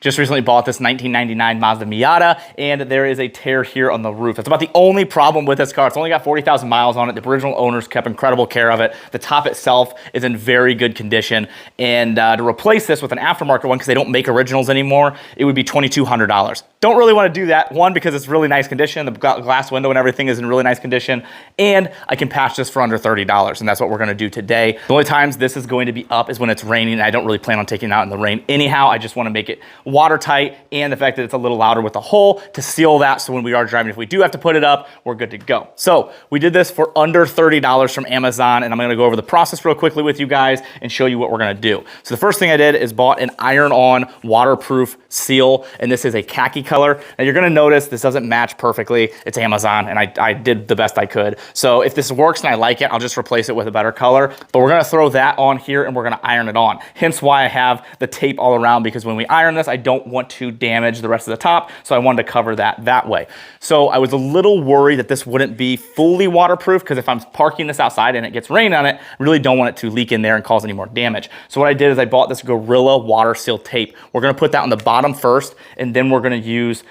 Just recently bought this 1999 Mazda Miata, and there is a tear here on the roof. That's about the only problem with this car. It's only got 40,000 miles on it. The original owners kept incredible care of it. The top itself is in very good condition, and to replace this with an aftermarket one, because they don't make originals anymore, it would be $2,200. Don't really want to do that. One, because it's really nice condition. The glass window and everything is in really nice condition, and I can patch this for under $30, and that's what we're going to do today. The only times this is going to be up is when it's raining, and I don't really plan on taking it out in the rain anyhow. I just want to make it watertight, and the fact that it's a little louder with the hole to seal that, so when we are driving, if we do have to put it up, we're good to go. So we did this for under $30 from Amazon, and I'm going to go over the process real quickly with you guys and show you what we're going to do. So the first thing I did is bought an iron-on waterproof seal, and this is a khaki color. Now you're going to notice this doesn't match perfectly. It's Amazon, and I did the best I could. So if this works and I like it, I'll just replace it with a better color. But we're going to throw that on here, and we're going to iron it on. Hence why I have the tape all around, because when we iron this, I don't want to damage the rest of the top, so I wanted to cover that way. So I was a little worried that this wouldn't be fully waterproof, because if I'm parking this outside and it gets rain on it, I really don't want it to leak in there and cause any more damage. So what I did is I bought this Gorilla water seal tape. We're going to put that on the bottom first, and then we're going to use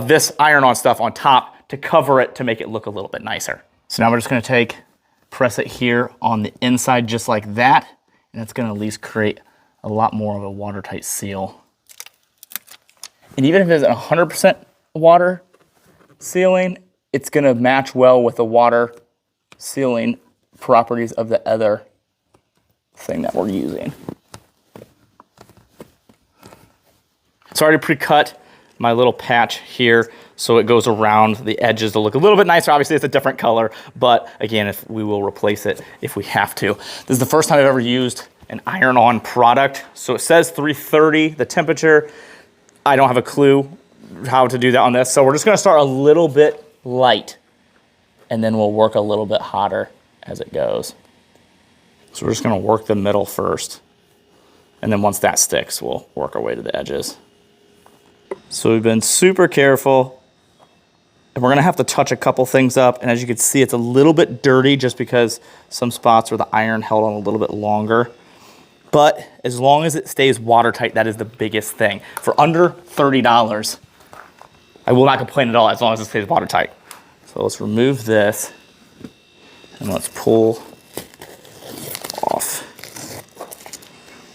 this iron-on stuff on top to cover it to make it look a little bit nicer. So now we're just going to press it here on the inside just like that, and it's going to at least create a lot more of a watertight seal. And even if it's 100% water sealing, it's going to match well with the water sealing properties of the other thing that we're using. So I already pre-cut my little patch here so it goes around the edges to look a little bit nicer. Obviously it's a different color, but again, if we will replace it if we have to. This is the first time I've ever used an iron-on product. So it says 330, the temperature. I don't have a clue how to do that on this. So we're just gonna start a little bit light, and then we'll work a little bit hotter as it goes. So we're just gonna work the middle first, and then once that sticks, we'll work our way to the edges. So we've been super careful, and we're gonna have to touch a couple things up, and as you can see, it's a little bit dirty just because some spots where the iron held on a little bit longer. But as long as it stays watertight, that is the biggest thing. For under $30, I will not complain at all as long as it stays watertight. So let's remove this, and let's pull off.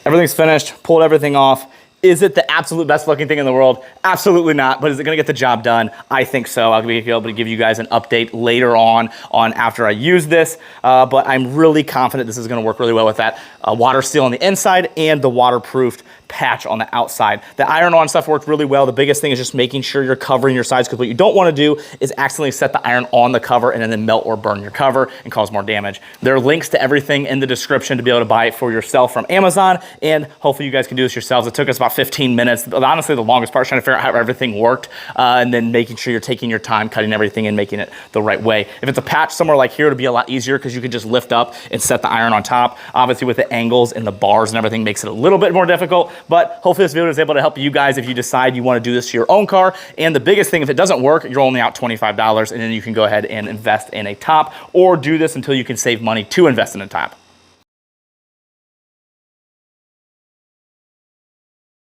Everything's finished, pulled everything off. Is it the absolute best looking thing in the world? Absolutely not, but is it gonna get the job done? I think so. I'll be able to give you guys an update later on after I use this, but I'm really confident this is gonna work really well with that water seal on the inside and the waterproofed patch on the outside. The iron-on stuff worked really well. The biggest thing is just making sure you're covering your sides, because what you don't want to do is accidentally set the iron on the cover and then melt or burn your cover and cause more damage. There are links to everything in the description to be able to buy it for yourself from Amazon, and hopefully you guys can do this yourselves. It took us about 15 minutes. Honestly, the longest part, trying to figure out how everything worked, and then making sure you're taking your time, cutting everything and making it the right way. If it's a patch somewhere like here, it'll be a lot easier because you can just lift up and set the iron on top. Obviously with the angles and the bars and everything makes it a little bit more difficult, but hopefully this video is able to help you guys if you decide you want to do this to your own car. And the biggest thing, if it doesn't work, you're only out $25, and then you can go ahead and invest in a top, or do this until you can save money to invest in a top.